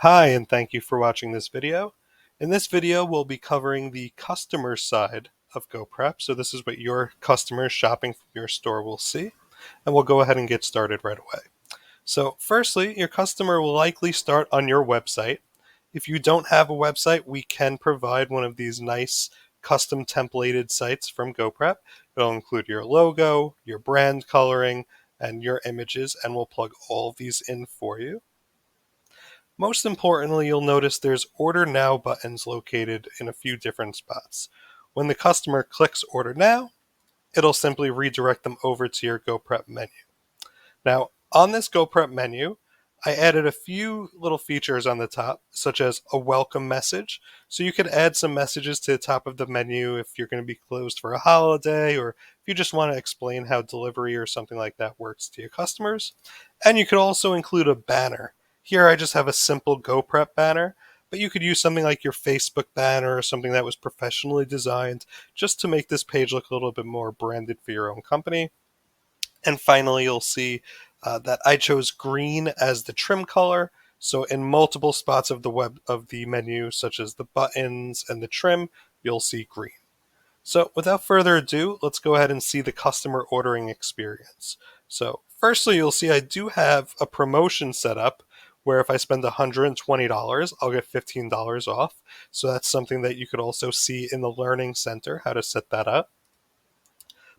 Hi, and thank you for watching this video. In this video, we'll be covering the customer side of GoPrep. So this is what your customers shopping from your store will see. And we'll go ahead and get started right away. So firstly, your customer will likely start on your website. If you don't have a website, we can provide one of these nice custom templated sites from GoPrep. It'll include your logo, your brand coloring, and your images, and we'll plug all of these in for you. Most importantly, you'll notice there's Order Now buttons located in a few different spots. When the customer clicks Order Now, it'll simply redirect them over to your GoPrep menu. Now, on this GoPrep menu, I added a few little features on the top, such as a welcome message. So you could add some messages to the top of the menu if you're going to be closed for a holiday, or if you just want to explain how delivery or something like that works to your customers. And you could also include a banner. Here I just have a simple GoPrep banner, but you could use something like your Facebook banner or something that was professionally designed just to make this page look a little bit more branded for your own company. And finally, you'll see that I chose green as the trim color. So in multiple spots of the menu, such as the buttons and the trim, you'll see green. So without further ado, let's go ahead and see the customer ordering experience. So firstly, you'll see I do have a promotion set up where if I spend $120, I'll get $15 off. So that's something that you could also see in the Learning Center, how to set that up.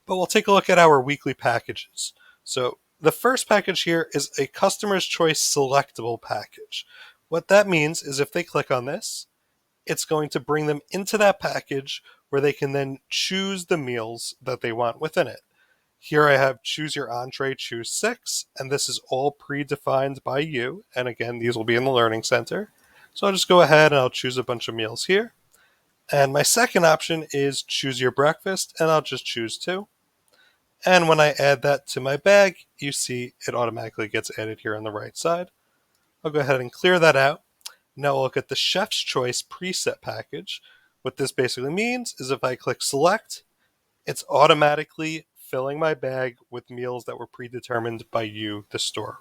But we'll take a look at our weekly packages. So the first package here is a customer's choice selectable package. What that means is if they click on this, it's going to bring them into that package where they can then choose the meals that they want within it. Here I have choose your entree, choose 6, and this is all predefined by you. And again, these will be in the Learning Center. So I'll just go ahead and I'll choose a bunch of meals here. And my second option is choose your breakfast, and I'll just choose 2. And when I add that to my bag, you see it automatically gets added here on the right side. I'll go ahead and clear that out. Now we'll look at the Chef's Choice preset package. What this basically means is if I click select, it's automatically filling my bag with meals that were predetermined by you, the store.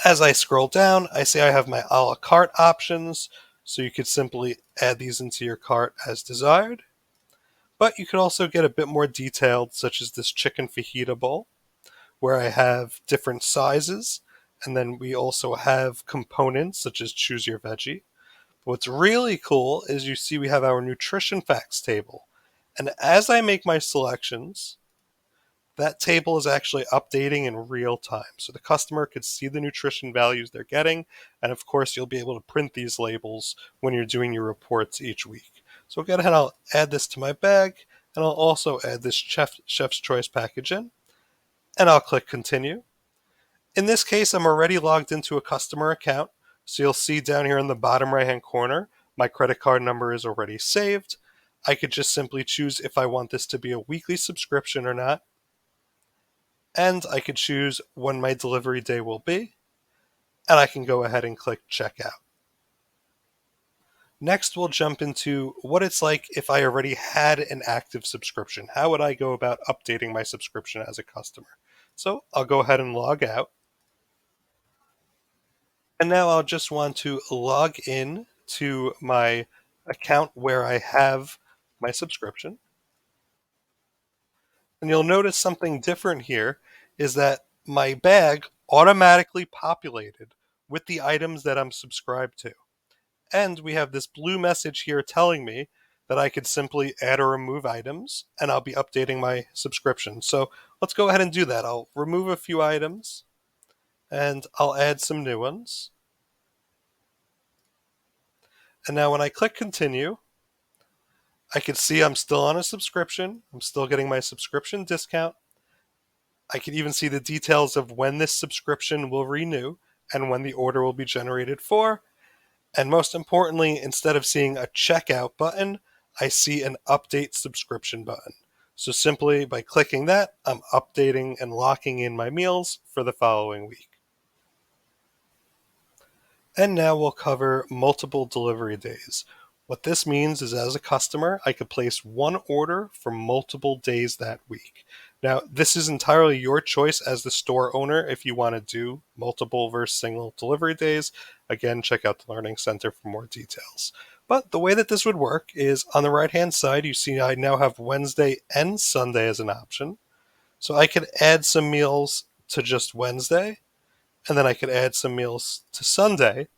As I scroll down, I see I have my a la carte options, so you could simply add these into your cart as desired. But you could also get a bit more detailed, such as this chicken fajita bowl, where I have different sizes, and then we also have components such as choose your veggie. What's really cool is you see we have our nutrition facts table. And as I make my selections, that table is actually updating in real time. So the customer could see the nutrition values they're getting. And of course, you'll be able to print these labels when you're doing your reports each week. So I'll go ahead and I'll add this to my bag. And I'll also add this Chef's Choice package in. And I'll click continue. In this case, I'm already logged into a customer account. So you'll see down here in the bottom right-hand corner, my credit card number is already saved. I could just simply choose if I want this to be a weekly subscription or not. And I could choose when my delivery day will be. And I can go ahead and click checkout. Next, we'll jump into what it's like if I already had an active subscription. How would I go about updating my subscription as a customer? So I'll go ahead and log out. And now I'll just want to log in to my account where I have my subscription. And you'll notice something different here is that my bag automatically populated with the items that I'm subscribed to. And we have this blue message here telling me that I could simply add or remove items, and I'll be updating my subscription. So let's go ahead and do that. I'll remove a few items, and I'll add some new ones. And now when I click continue, I can see I'm still on a subscription. I'm still getting my subscription discount. I can even see the details of when this subscription will renew and when the order will be generated for. And most importantly, instead of seeing a checkout button, I see an update subscription button. So simply by clicking that, I'm updating and locking in my meals for the following week. And now we'll cover multiple delivery days. What this means is as a customer, I could place one order for multiple days that week. Now, this is entirely your choice as the store owner if you want to do multiple versus single delivery days. Again, check out the Learning Center for more details. But the way that this would work is on the right-hand side, you see I now have Wednesday and Sunday as an option. So I could add some meals to just Wednesday, and then I could add some meals to Sunday.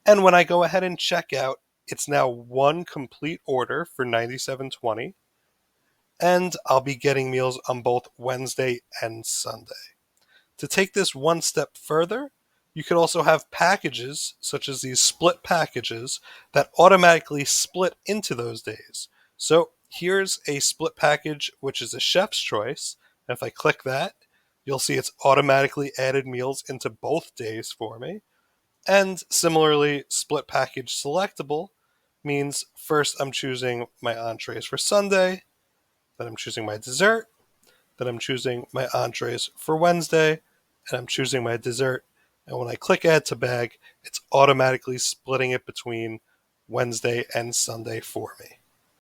And when I go ahead and check out, it's now one complete order for $97.20, and I'll be getting meals on both Wednesday and Sunday. To take this one step further, you could also have packages, such as these split packages, that automatically split into those days. So here's a split package, which is a chef's choice. And if I click that, you'll see it's automatically added meals into both days for me. And similarly, split package selectable means first I'm choosing my entrees for Sunday, then I'm choosing my dessert, then I'm choosing my entrees for Wednesday, and I'm choosing my dessert. And when I click add to bag, it's automatically splitting it between Wednesday and Sunday for me.